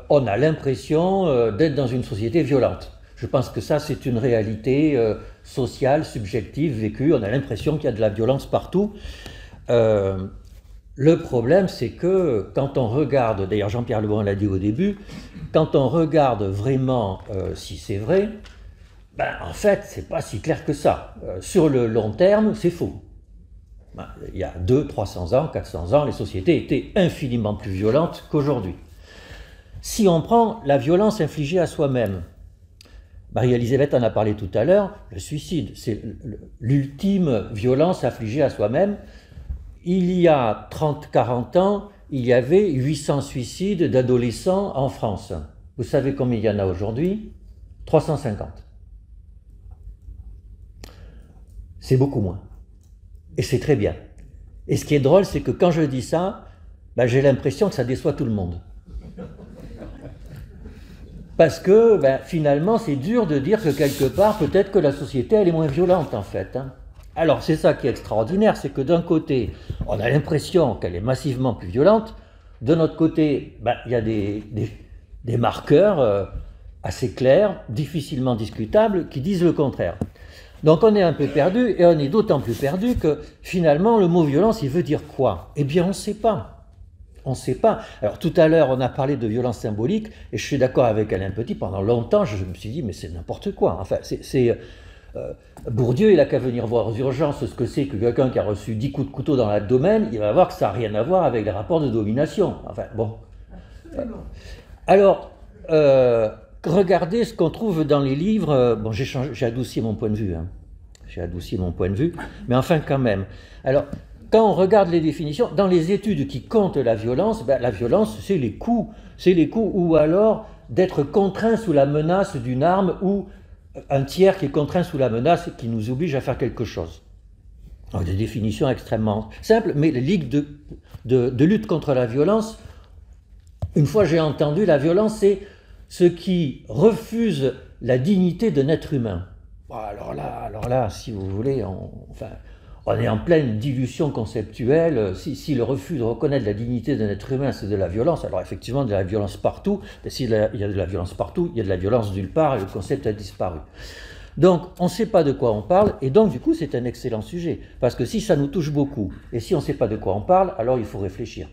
On a l'impression d'être dans une société violente. Je pense que ça, c'est une réalité sociale, subjective, vécue. On a l'impression qu'il y a de la violence partout. Euh, le problème, c'est que quand on regarde, d'ailleurs Jean-Pierre Lebrun l'a dit au début, quand on regarde vraiment si c'est vrai, ben, en fait, c'est pas si clair que ça. Sur le long terme, c'est faux. Ben, il y a 200, 300 ans, 400 ans, les sociétés étaient infiniment plus violentes qu'aujourd'hui. Si on prend la violence infligée à soi-même, Marie-Elisabeth en a parlé tout à l'heure, le suicide, c'est l'ultime violence infligée à soi-même. Il y a 30-40 ans, il y avait 800 suicides d'adolescents en France. Vous savez combien il y en a aujourd'hui? 350. C'est beaucoup moins. Et c'est très bien. Et ce qui est drôle, c'est que quand je dis ça, ben, j'ai l'impression que ça déçoit tout le monde. Parce que ben, finalement, c'est dur de dire que quelque part, peut-être que la société, elle est moins violente en fait. Hein. Alors c'est ça qui est extraordinaire, c'est que d'un côté, on a l'impression qu'elle est massivement plus violente, de notre côté, ben, il y a des marqueurs assez clairs, difficilement discutables, qui disent le contraire. Donc on est un peu perdu, et on est d'autant plus perdu que finalement, le mot violence, il veut dire quoi? Eh bien, on ne sait pas. On ne sait pas. Alors tout à l'heure, on a parlé de violence symbolique, et je suis d'accord avec Alain Petit, pendant longtemps, je me suis dit, mais c'est n'importe quoi. Enfin, Bourdieu, il n'a qu'à venir voir aux urgences ce que c'est que quelqu'un qui a reçu 10 coups de couteau dans l'abdomen, il va voir que ça n'a rien à voir avec les rapports de domination. Enfin, bon. Alors, regardez ce qu'on trouve dans les livres. Bon, j'ai adouci mon point de vue. Hein. J'ai adouci mon point de vue, mais enfin quand même. Alors, quand on regarde les définitions, dans les études qui comptent la violence, ben, la violence, c'est les coups. C'est les coups ou alors d'être contraint sous la menace d'une arme ou un tiers qui est contraint sous la menace et qui nous oblige à faire quelque chose. Alors, des définitions extrêmement simples, mais les ligues de lutte contre la violence, une fois j'ai entendu, la violence, c'est ce qui refuse la dignité d'un être humain. Bon, alors là, si vous voulez, on est en pleine dilution conceptuelle. Si le refus de reconnaître la dignité d'un être humain, c'est de la violence, alors effectivement, de la violence partout. S'il y a de la violence partout, il y a de la violence nulle part, et le concept a disparu. Donc, on ne sait pas de quoi on parle, et donc, du coup, c'est un excellent sujet. Parce que si ça nous touche beaucoup, et si on ne sait pas de quoi on parle, alors il faut réfléchir.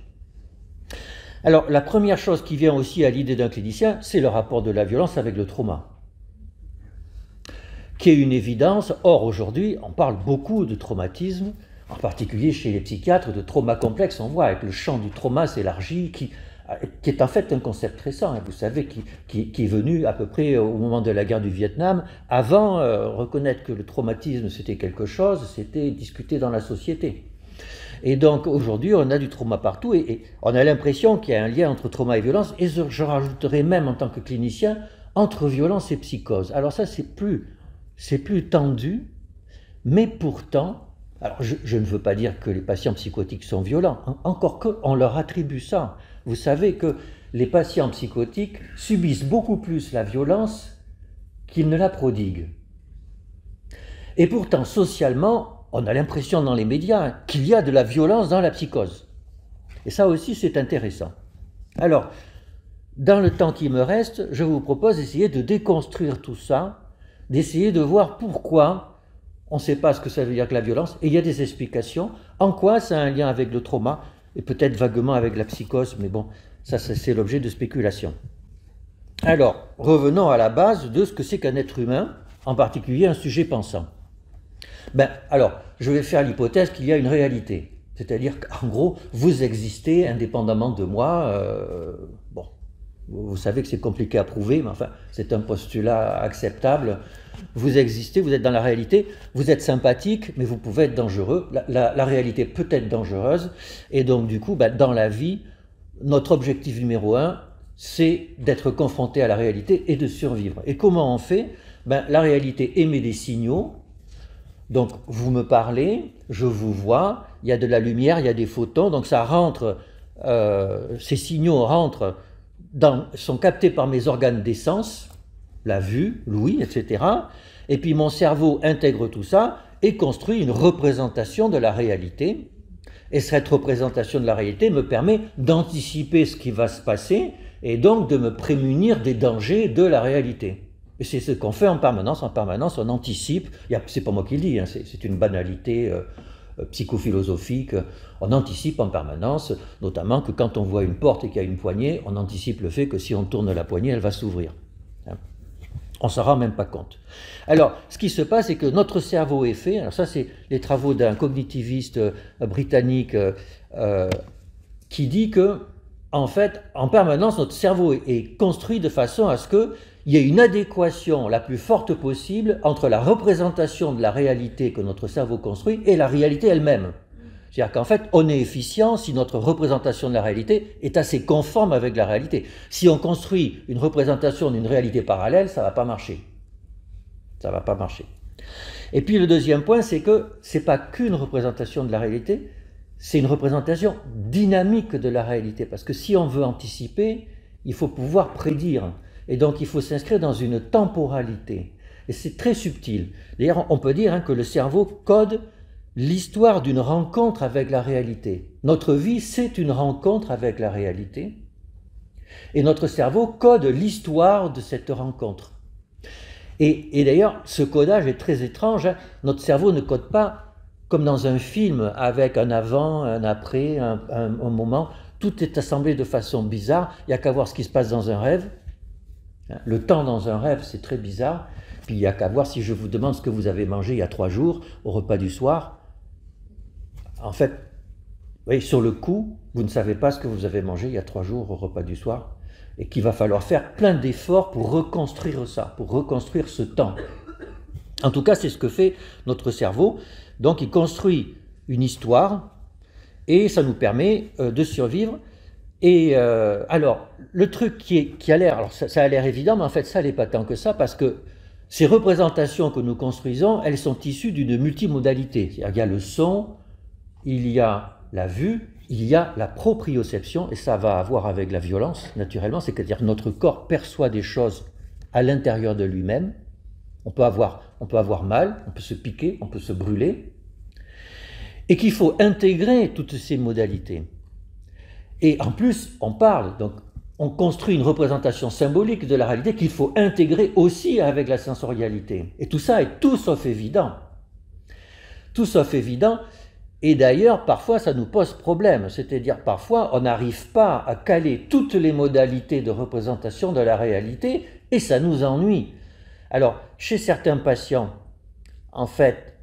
Alors, la première chose qui vient aussi à l'idée d'un clinicien, c'est le rapport de la violence avec le trauma, qui est une évidence. Or, aujourd'hui, on parle beaucoup de traumatisme, en particulier chez les psychiatres, de trauma complexe. On voit avec le champ du trauma s'élargit, qui est en fait un concept récent, hein, vous savez, qui est venu à peu près au moment de la guerre du Vietnam. Avant, reconnaître que le traumatisme c'était quelque chose, c'était discuté dans la société. Et donc aujourd'hui, on a du trauma partout et on a l'impression qu'il y a un lien entre trauma et violence, et je rajouterais même en tant que clinicien, entre violence et psychose. Alors ça, c'est plus tendu, mais pourtant, alors je ne veux pas dire que les patients psychotiques sont violents, encore qu'on leur attribue ça. Vous savez que les patients psychotiques subissent beaucoup plus la violence qu'ils ne la prodiguent. Et pourtant, socialement, on a l'impression dans les médias qu'il y a de la violence dans la psychose. Et ça aussi, c'est intéressant. Alors, dans le temps qui me reste, je vous propose d'essayer de déconstruire tout ça, d'essayer de voir pourquoi on ne sait pas ce que ça veut dire que la violence, et il y a des explications, en quoi ça a un lien avec le trauma, et peut-être vaguement avec la psychose, mais bon, ça c'est l'objet de spéculation. Alors, revenons à la base de ce que c'est qu'un être humain, en particulier un sujet pensant. Ben, alors, je vais faire l'hypothèse qu'il y a une réalité. C'est-à-dire qu'en gros, vous existez indépendamment de moi. Bon, vous savez que c'est compliqué à prouver, mais enfin, c'est un postulat acceptable. Vous existez, vous êtes dans la réalité, vous êtes sympathique, mais vous pouvez être dangereux. La réalité peut être dangereuse. Et donc, du coup, ben, dans la vie, notre objectif numéro un, c'est d'être confronté à la réalité et de survivre. Et comment on fait? Ben, la réalité émet des signaux. Donc vous me parlez, je vous vois, il y a de la lumière, il y a des photons, donc ça rentre, ces signaux rentrent, sont captés par mes organes des sens, la vue, l'ouïe, etc. Et puis mon cerveau intègre tout ça et construit une représentation de la réalité. Et cette représentation de la réalité me permet d'anticiper ce qui va se passer et donc de me prémunir des dangers de la réalité. Et c'est ce qu'on fait en permanence, on anticipe, c'est pas moi qui le dis, hein, c'est une banalité psychophilosophique, on anticipe en permanence, notamment que quand on voit une porte et qu'il y a une poignée, on anticipe le fait que si on tourne la poignée, elle va s'ouvrir. On ne s'en rend même pas compte. Alors, ce qui se passe, c'est que notre cerveau est fait, alors ça c'est les travaux d'un cognitiviste britannique qui dit que, en fait, en permanence, notre cerveau est construit de façon à ce qu'il y ait une adéquation la plus forte possible entre la représentation de la réalité que notre cerveau construit et la réalité elle-même. C'est-à-dire qu'en fait, on est efficient si notre représentation de la réalité est assez conforme avec la réalité. Si on construit une représentation d'une réalité parallèle, ça ne va pas marcher. Ça ne va pas marcher. Et puis le deuxième point, c'est que ce n'est pas qu'une représentation de la réalité, c'est une représentation dynamique de la réalité. Parce que si on veut anticiper, il faut pouvoir prédire. Et donc il faut s'inscrire dans une temporalité. Et c'est très subtil. D'ailleurs, on peut dire que le cerveau code l'histoire d'une rencontre avec la réalité. Notre vie, c'est une rencontre avec la réalité. Et notre cerveau code l'histoire de cette rencontre. Et d'ailleurs, ce codage est très étrange. Notre cerveau ne code pas comme dans un film, avec un avant, un après, un moment. Tout est assemblé de façon bizarre. Il n'y a qu'à voir ce qui se passe dans un rêve. Le temps dans un rêve, c'est très bizarre. Puis il n'y a qu'à voir si je vous demande ce que vous avez mangé il y a 3 jours, au repas du soir. En fait, oui, sur le coup, vous ne savez pas ce que vous avez mangé il y a 3 jours au repas du soir, et qu'il va falloir faire plein d'efforts pour reconstruire ça, pour reconstruire ce temps. En tout cas, c'est ce que fait notre cerveau. Donc, il construit une histoire, et ça nous permet de survivre. Et alors, le truc qui a l'air, alors ça a l'air évident, mais en fait, ça n'est pas tant que ça, parce que ces représentations que nous construisons, elles sont issues d'une multimodalité. C'est-à-dire, il y a le son, il y a la vue, il y a la proprioception, et ça va avoir avec la violence, naturellement, c'est-à-dire notre corps perçoit des choses à l'intérieur de lui-même. On peut avoir mal, on peut se piquer, on peut se brûler, et qu'il faut intégrer toutes ces modalités. Et en plus, on construit une représentation symbolique de la réalité qu'il faut intégrer aussi avec la sensorialité. Et tout ça est tout sauf évident. Tout sauf évident. Et d'ailleurs, parfois, ça nous pose problème. C'est-à-dire, parfois, on n'arrive pas à caler toutes les modalités de représentation de la réalité et ça nous ennuie. Alors, chez certains patients, en fait,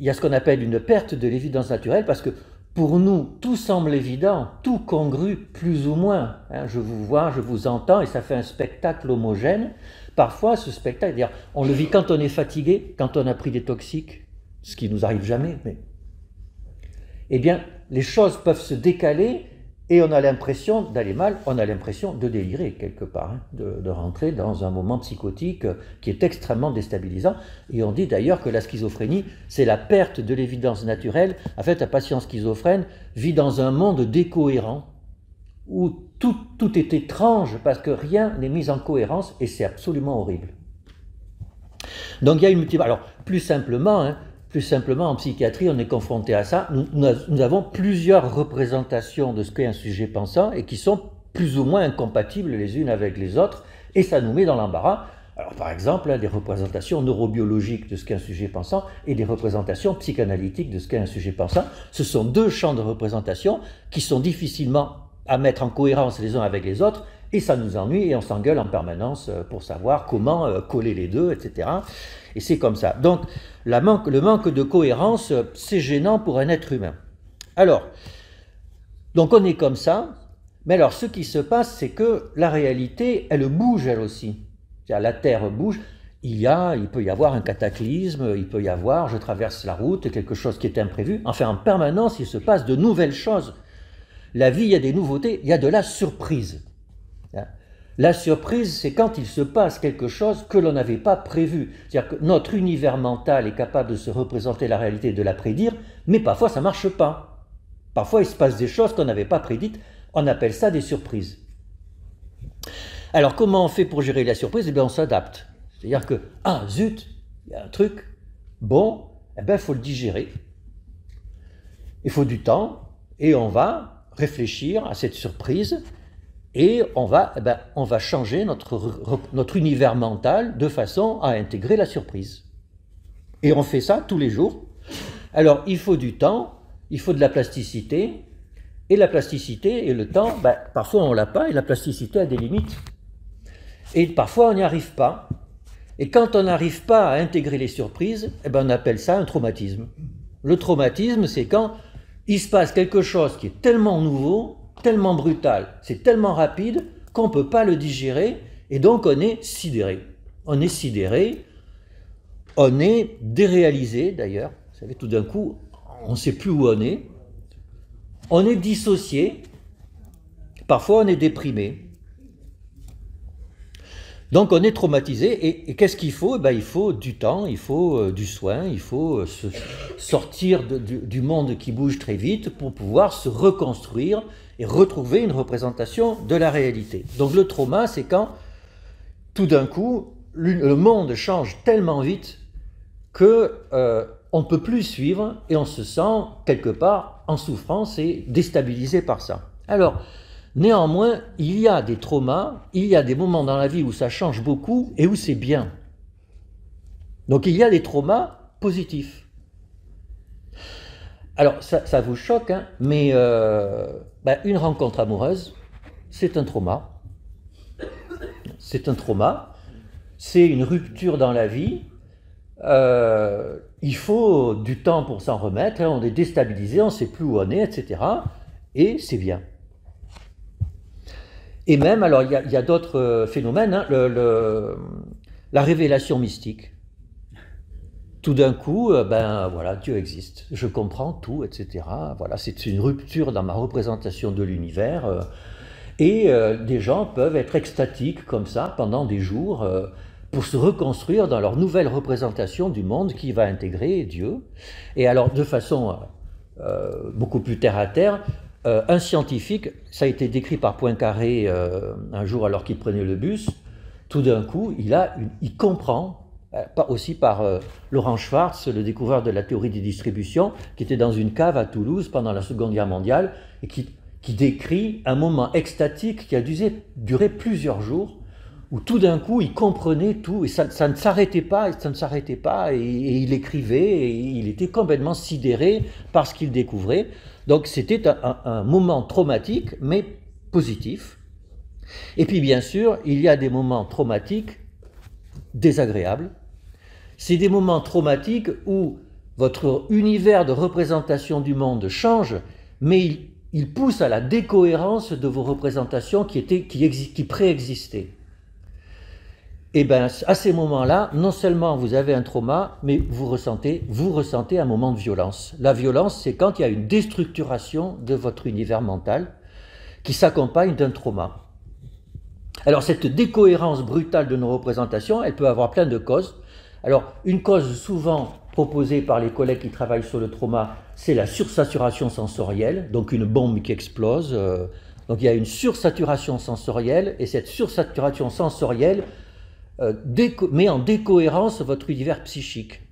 il y a ce qu'on appelle une perte de l'évidence naturelle parce que pour nous, tout semble évident, tout congru plus ou moins. Je vous vois, je vous entends et ça fait un spectacle homogène. Parfois, ce spectacle, c'est-à-dire, on le vit quand on est fatigué, quand on a pris des toxiques, ce qui nous arrive jamais, mais eh bien, les choses peuvent se décaler et on a l'impression d'aller mal, on a l'impression de délirer quelque part, de rentrer dans un moment psychotique qui est extrêmement déstabilisant. Et on dit d'ailleurs que la schizophrénie, c'est la perte de l'évidence naturelle. En fait, un patient schizophrène vit dans un monde décohérent où tout est étrange parce que rien n'est mis en cohérence et c'est absolument horrible. Donc il y a une multiple. Alors, plus simplement, en psychiatrie, on est confronté à ça. Nous avons plusieurs représentations de ce qu'est un sujet pensant et qui sont plus ou moins incompatibles les unes avec les autres et ça nous met dans l'embarras. Alors par exemple, des représentations neurobiologiques de ce qu'est un sujet pensant et des représentations psychanalytiques de ce qu'est un sujet pensant. Ce sont 2 champs de représentation qui sont difficilement à mettre en cohérence les uns avec les autres et ça nous ennuie et on s'engueule en permanence pour savoir comment coller les deux, etc. Et c'est comme ça. Donc, le manque de cohérence, c'est gênant pour un être humain. Alors, donc on est comme ça, mais alors ce qui se passe, c'est que la réalité, elle bouge elle aussi. C'est-à-dire, la Terre bouge, il peut y avoir un cataclysme, il peut y avoir, je traverse la route, quelque chose qui est imprévu. Enfin, en permanence, il se passe de nouvelles choses. La vie, il y a des nouveautés, il y a de la surprise. La surprise, c'est quand il se passe quelque chose que l'on n'avait pas prévu. C'est-à-dire que notre univers mental est capable de se représenter la réalité et de la prédire, mais parfois ça ne marche pas. Parfois il se passe des choses qu'on n'avait pas prédites, on appelle ça des surprises. Alors comment on fait pour gérer la surprise? Eh bien on s'adapte. C'est-à-dire que, ah zut, il y a un truc, bon, eh bien il faut le digérer. Il faut du temps, et on va réfléchir à cette surprise, et on va changer notre univers mental de façon à intégrer la surprise. Et on fait ça tous les jours. Alors, il faut du temps, il faut de la plasticité, et la plasticité et le temps, parfois on l'a pas, et la plasticité a des limites. Et parfois on n'y arrive pas. Et quand on n'arrive pas à intégrer les surprises, on appelle ça un traumatisme. Le traumatisme, c'est quand il se passe quelque chose qui est tellement nouveau, tellement brutal, c'est tellement rapide qu'on ne peut pas le digérer, et donc on est sidéré. On est sidéré, on est déréalisé d'ailleurs. Vous savez, tout d'un coup, on ne sait plus où on est dissocié, parfois on est déprimé. Donc on est traumatisé, et qu'est-ce qu'il faut? Il faut du temps, il faut du soin, il faut sortir du monde qui bouge très vite pour pouvoir se reconstruire et retrouver une représentation de la réalité. Donc le trauma, c'est quand tout d'un coup, le monde change tellement vite que on ne peut plus suivre et on se sent quelque part en souffrance et déstabilisé par ça. Alors, néanmoins, il y a des traumas, il y a des moments dans la vie où ça change beaucoup et où c'est bien. Donc il y a des traumas positifs. Alors, ça vous choque, hein, mais une rencontre amoureuse, c'est un trauma. C'est un trauma, c'est une rupture dans la vie. Il faut du temps pour s'en remettre, hein, on est déstabilisé, on ne sait plus où on est, etc. Et c'est bien. Et même, alors il y a d'autres phénomènes, hein, la révélation mystique. Tout d'un coup, voilà, Dieu existe, je comprends tout, etc. Voilà, c'est une rupture dans ma représentation de l'univers. Et des gens peuvent être extatiques comme ça pendant des jours pour se reconstruire dans leur nouvelle représentation du monde qui va intégrer Dieu. Et alors, de façon beaucoup plus terre à terre, un scientifique, ça a été décrit par Poincaré un jour alors qu'il prenait le bus, tout d'un coup, il comprend, aussi par Laurent Schwartz, le découvreur de la théorie des distributions, qui était dans une cave à Toulouse pendant la Seconde Guerre mondiale, et qui décrit un moment extatique qui a duré plusieurs jours, où tout d'un coup, il comprenait tout, et ça ne s'arrêtait pas, et il écrivait, et il était complètement sidéré par ce qu'il découvrait. Donc c'était un moment traumatique, mais positif. Et puis bien sûr, il y a des moments traumatiques désagréables. C'est des moments traumatiques où votre univers de représentation du monde change, mais il pousse à la décohérence de vos représentations qui préexistaient. Et bien, à ces moments-là, non seulement vous avez un trauma, mais vous ressentez un moment de violence. La violence, c'est quand il y a une déstructuration de votre univers mental qui s'accompagne d'un trauma. Alors, cette décohérence brutale de nos représentations, elle peut avoir plein de causes. Alors, une cause souvent proposée par les collègues qui travaillent sur le trauma, c'est la sursaturation sensorielle, donc une bombe qui explose. Donc, il y a une sursaturation sensorielle, et cette sursaturation sensorielle met en décohérence votre univers psychique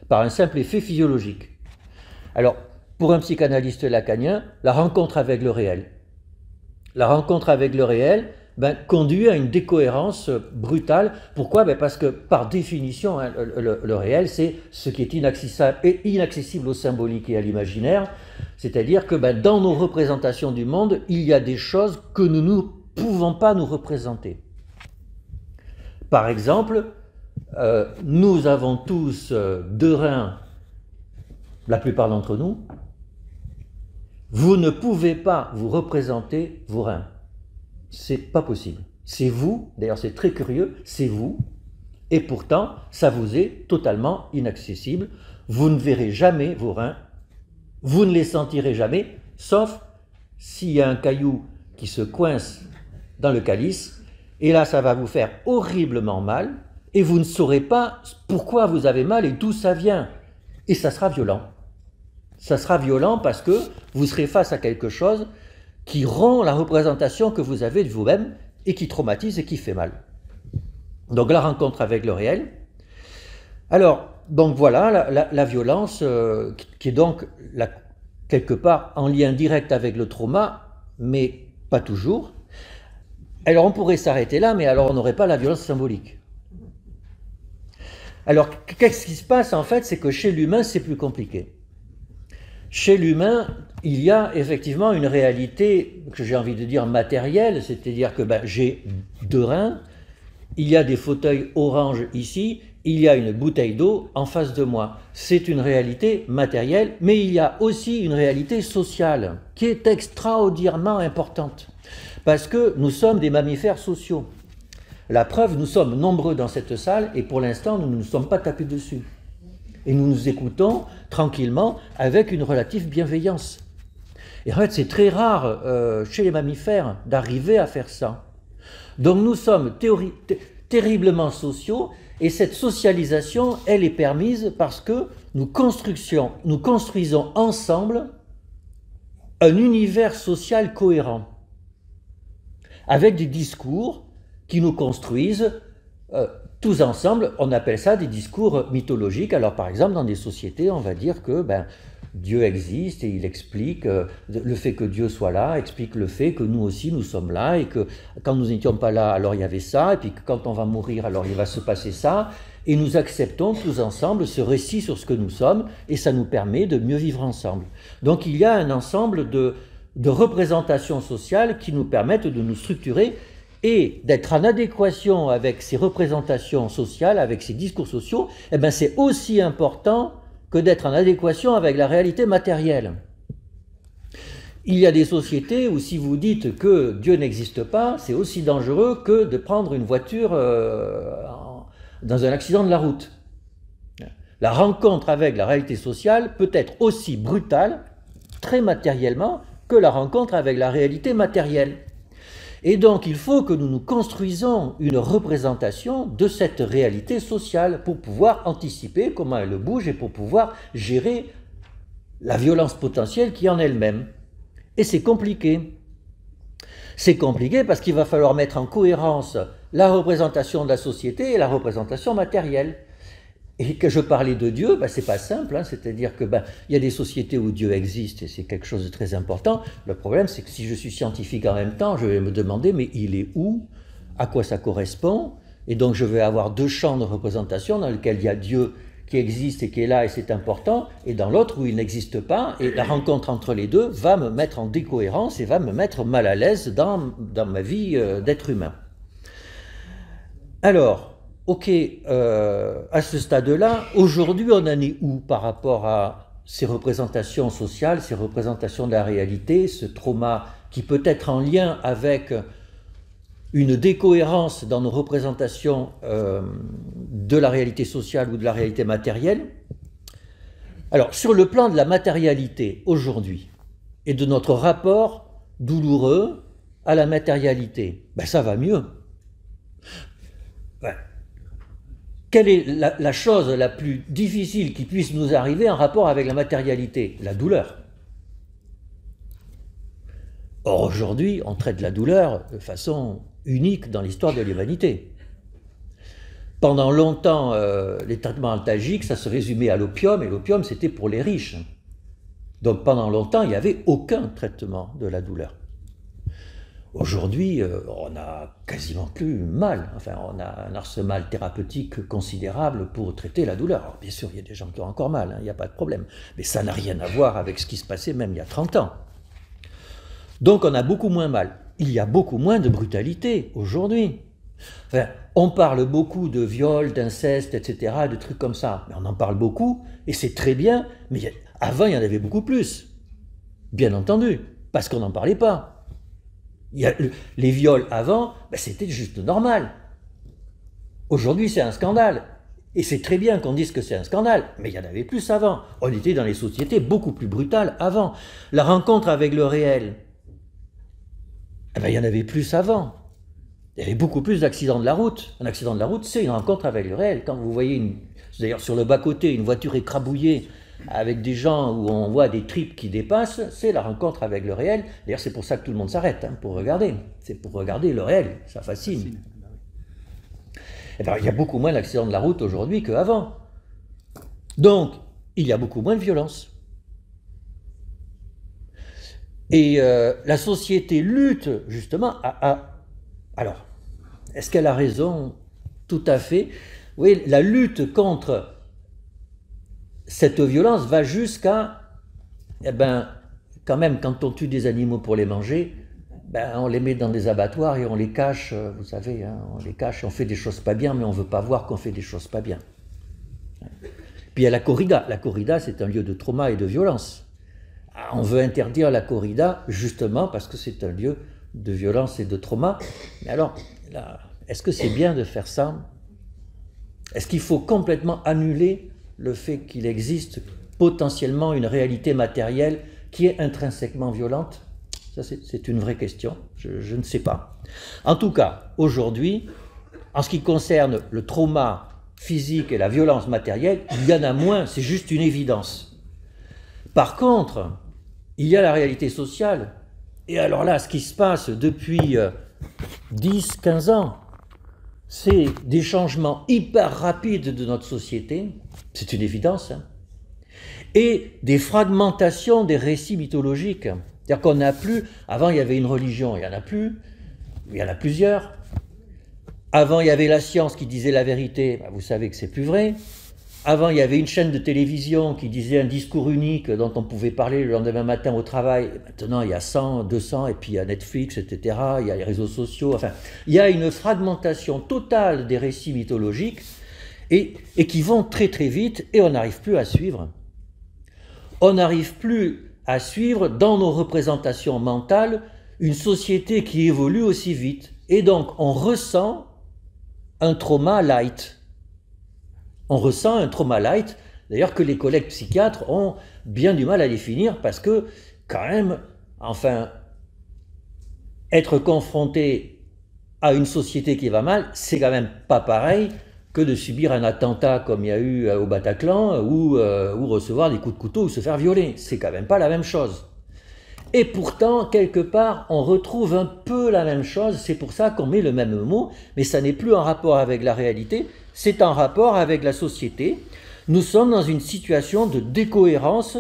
par un simple effet physiologique. Alors, pour un psychanalyste lacanien, la rencontre avec le réel. La rencontre avec le réel conduit à une décohérence brutale. Pourquoi? Parce que, par définition, hein, le réel, c'est ce qui est inaccessible au symbolique et à l'imaginaire. C'est-à-dire que dans nos représentations du monde, il y a des choses que nous ne pouvons pas nous représenter. Par exemple, nous avons tous deux reins, la plupart d'entre nous. Vous ne pouvez pas vous représenter vos reins. C'est pas possible. C'est vous, d'ailleurs c'est très curieux, c'est vous, et pourtant ça vous est totalement inaccessible. Vous ne verrez jamais vos reins, vous ne les sentirez jamais, sauf s'il y a un caillou qui se coince dans le calice, et là ça va vous faire horriblement mal, et vous ne saurez pas pourquoi vous avez mal et d'où ça vient, et ça sera violent. Ça sera violent parce que vous serez face à quelque chose qui rompt la représentation que vous avez de vous-même et qui traumatise et qui fait mal. Donc la rencontre avec le réel. Alors, donc voilà, la violence qui est donc quelque part en lien direct avec le trauma, mais pas toujours. Alors on pourrait s'arrêter là, mais alors on n'aurait pas la violence symbolique. Alors qu'est-ce qui se passe en fait? C'est que chez l'humain, c'est plus compliqué. Chez l'humain, il y a effectivement une réalité que j'ai envie de dire matérielle, c'est-à-dire que j'ai 2 reins, il y a des fauteuils orange ici, il y a une bouteille d'eau en face de moi. C'est une réalité matérielle, mais il y a aussi une réalité sociale qui est extraordinairement importante. Parce que nous sommes des mammifères sociaux. La preuve, nous sommes nombreux dans cette salle et pour l'instant, nous ne nous sommes pas tapés dessus. Et nous nous écoutons tranquillement avec une relative bienveillance. Et en fait, c'est très rare chez les mammifères d'arriver à faire ça. Donc nous sommes terriblement sociaux et cette socialisation, elle est permise parce que nous construisons ensemble un univers social cohérent avec des discours qui nous construisent tous ensemble. On appelle ça des discours mythologiques. Alors par exemple, dans des sociétés, on va dire que Dieu existe et il explique le fait que Dieu soit là, explique le fait que nous aussi nous sommes là et que quand nous n'étions pas là, alors il y avait ça, et puis que quand on va mourir, alors il va se passer ça, et nous acceptons tous ensemble ce récit sur ce que nous sommes et ça nous permet de mieux vivre ensemble. Donc il y a un ensemble de représentations sociales qui nous permettent de nous structurer et d'être en adéquation avec ces représentations sociales, avec ces discours sociaux. C'est aussi important que d'être en adéquation avec la réalité matérielle. Il y a des sociétés où si vous dites que Dieu n'existe pas, c'est aussi dangereux que de prendre une voiture dans un accident de la route. La rencontre avec la réalité sociale peut être aussi brutale, très matériellement, que la rencontre avec la réalité matérielle. Et donc, il faut que nous nous construisons une représentation de cette réalité sociale pour pouvoir anticiper comment elle bouge et pour pouvoir gérer la violence potentielle qui est en elle-même. Et c'est compliqué. C'est compliqué parce qu'il va falloir mettre en cohérence la représentation de la société et la représentation matérielle. Et que je parlais de Dieu, c'est pas simple, c'est-à-dire que y a des sociétés où Dieu existe et c'est quelque chose de très important. Le problème, c'est que si je suis scientifique en même temps, je vais me demander, mais il est où? À quoi ça correspond? Et donc je vais avoir 2 champs de représentation dans lesquels il y a Dieu qui existe et qui est là et c'est important, et dans l'autre où il n'existe pas, et la rencontre entre les deux va me mettre en décohérence et va me mettre mal à l'aise dans ma vie d'être humain. Alors, ok, à ce stade-là, aujourd'hui, on en est où par rapport à ces représentations sociales, ces représentations de la réalité, ce trauma qui peut être en lien avec une décohérence dans nos représentations de la réalité sociale ou de la réalité matérielle? Alors, sur le plan de la matérialité, aujourd'hui, et de notre rapport douloureux à la matérialité, ça va mieux. Quelle est la chose la plus difficile qui puisse nous arriver en rapport avec la matérialité? La douleur. Or, aujourd'hui, on traite la douleur de façon unique dans l'histoire de l'humanité. Pendant longtemps, les traitements antalgiques, ça se résumait à l'opium, et l'opium, c'était pour les riches. Donc, pendant longtemps, il n'y avait aucun traitement de la douleur. Aujourd'hui, on n'a quasiment plus mal, on a un arsenal thérapeutique considérable pour traiter la douleur. Alors, bien sûr, il y a des gens qui ont encore mal, il n'y a pas de problème, mais ça n'a rien à voir avec ce qui se passait même il y a 30 ans. Donc on a beaucoup moins mal. Il y a beaucoup moins de brutalité aujourd'hui. On parle beaucoup de viol, d'inceste, etc., de trucs comme ça, mais on en parle beaucoup, et c'est très bien, mais avant il y en avait beaucoup plus, bien entendu, parce qu'on n'en parlait pas. Les viols avant, c'était juste normal. Aujourd'hui, c'est un scandale. Et c'est très bien qu'on dise que c'est un scandale, mais il y en avait plus avant. On était dans les sociétés beaucoup plus brutales avant. La rencontre avec le réel, il y en avait plus avant. Il y avait beaucoup plus d'accidents de la route. Un accident de la route, c'est une rencontre avec le réel. Quand vous voyez, d'ailleurs sur le bas-côté, une voiture écrabouillée, avec des gens où on voit des tripes qui dépassent, c'est la rencontre avec le réel. D'ailleurs, c'est pour ça que tout le monde s'arrête, pour regarder. C'est pour regarder le réel, ça fascine. Il y a beaucoup moins d'accidents de la route aujourd'hui qu'avant. Donc, il y a beaucoup moins de violence. Et la société lutte justement à Alors, est-ce qu'elle a raison? Tout à fait. Oui, la lutte contre cette violence va jusqu'à, eh ben, quand même, quand on tue des animaux pour les manger, ben, on les met dans des abattoirs et on les cache, vous savez, hein, on les cache, on fait des choses pas bien, mais on ne veut pas voir qu'on fait des choses pas bien. Puis il y a la corrida. La corrida, c'est un lieu de trauma et de violence. On veut interdire la corrida justement parce que c'est un lieu de violence et de trauma. Mais alors, est-ce que c'est bien de faire ça? Est-ce qu'il faut complètement annuler le fait qu'il existe potentiellement une réalité matérielle qui est intrinsèquement violente? Ça, c'est une vraie question, je ne sais pas. En tout cas, aujourd'hui, en ce qui concerne le trauma physique et la violence matérielle, il y en a moins, c'est juste une évidence. Par contre, il y a la réalité sociale. Et alors là, ce qui se passe depuis 10-15 ans, c'est des changements hyper rapides de notre société, c'est une évidence, hein, et des fragmentations des récits mythologiques. C'est-à-dire qu'on n'a plus, avant il y avait une religion, il n'y en a plus, il y en a plusieurs. Avant il y avait la science qui disait la vérité, ben, vous savez que c'est plus vrai. Avant il y avait une chaîne de télévision qui disait un discours unique dont on pouvait parler le lendemain matin au travail. Maintenant il y a 100, 200, et puis il y a Netflix, etc. Il y a les réseaux sociaux, enfin il y a une fragmentation totale des récits mythologiques et qui vont très très vite et on n'arrive plus à suivre. On n'arrive plus à suivre dans nos représentations mentales une société qui évolue aussi vite. Et donc on ressent un trauma light. On ressent un trauma light, d'ailleurs que les collègues psychiatres ont bien du mal à définir parce que quand même, enfin, être confronté à une société qui va mal, c'est quand même pas pareil que de subir un attentat comme il y a eu au Bataclan ou recevoir des coups de couteau ou se faire violer. C'est quand même pas la même chose. Et pourtant, quelque part, on retrouve un peu la même chose, c'est pour ça qu'on met le même mot, mais ça n'est plus en rapport avec la réalité, c'est en rapport avec la société. Nous sommes dans une situation de décohérence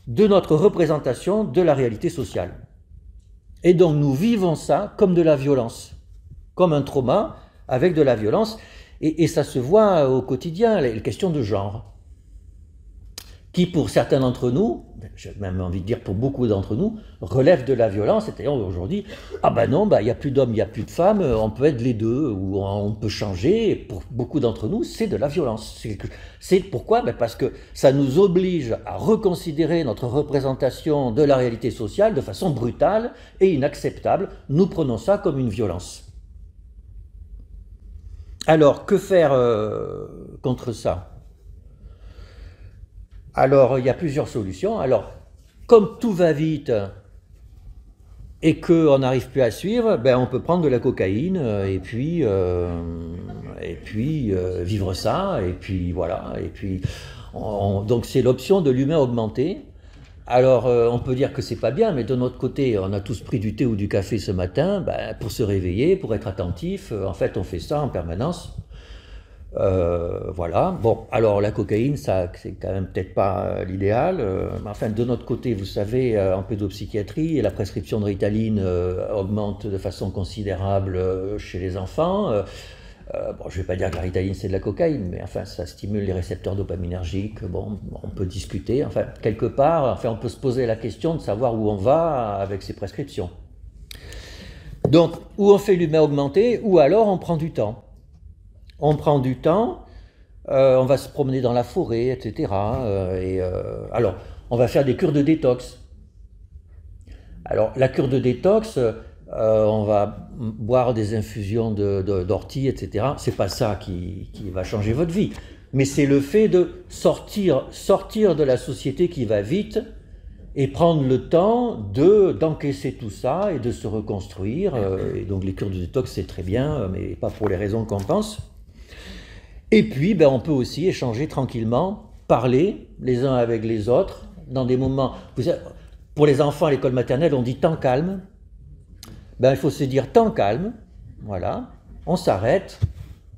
de notre représentation de la réalité sociale. Et donc nous vivons ça comme de la violence, comme un trauma avec de la violence, et ça se voit au quotidien, les questions de genre, qui pour certains d'entre nous, j'ai même envie de dire pour beaucoup d'entre nous, relèvent de la violence, c'est-à-dire aujourd'hui, ah ben non, il n'y a plus d'hommes, il n'y a plus de femmes, on peut être les deux, ou on peut changer, et pour beaucoup d'entre nous, c'est de la violence. C'est pourquoi? Parce que ça nous oblige à reconsidérer notre représentation de la réalité sociale de façon brutale et inacceptable. Nous prenons ça comme une violence. Alors, que faire contre ça? Alors, il y a plusieurs solutions. Alors, comme tout va vite et qu'on n'arrive plus à suivre, ben, on peut prendre de la cocaïne et puis vivre ça, et puis voilà. Et puis, donc, c'est l'option de l'humain augmenté. Alors, on peut dire que c'est pas bien, mais de notre côté, on a tous pris du thé ou du café ce matin ben, pour se réveiller, pour être attentif. En fait, on fait ça en permanence. Voilà. Bon, alors la cocaïne, ça, c'est quand même peut-être pas l'idéal. Enfin, de notre côté, vous savez, en pédopsychiatrie, la prescription de Ritaline augmente de façon considérable chez les enfants. Bon, je ne vais pas dire que la Ritaline c'est de la cocaïne, mais enfin, ça stimule les récepteurs dopaminergiques. Bon, on peut discuter. Enfin, quelque part, enfin, on peut se poser la question de savoir où on va avec ces prescriptions. Donc, ou on fait l'humain augmenté, ou alors on prend du temps. On prend du temps, on va se promener dans la forêt, etc. Alors, on va faire des cures de détox. Alors, la cure de détox, on va boire des infusions d'ortie, etc. C'est pas ça qui va changer votre vie, mais c'est le fait de sortir de la société qui va vite et prendre le temps d'encaisser tout ça et de se reconstruire. Et donc, les cures de détox, c'est très bien, mais pas pour les raisons qu'on pense. Et puis, ben, on peut aussi échanger tranquillement, parler les uns avec les autres, dans des moments... Pour les enfants à l'école maternelle, on dit temps calme. Ben, il faut se dire temps calme, voilà, on s'arrête,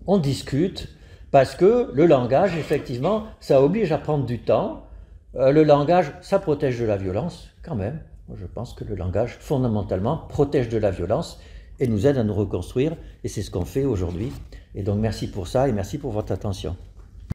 on discute, parce que le langage, effectivement, ça oblige à prendre du temps. Le langage, ça protège de la violence, quand même. Moi, je pense que le langage, fondamentalement, protège de la violence. et nous aide à nous reconstruire. Et c'est ce qu'on fait aujourd'hui. Et donc merci pour ça et merci pour votre attention.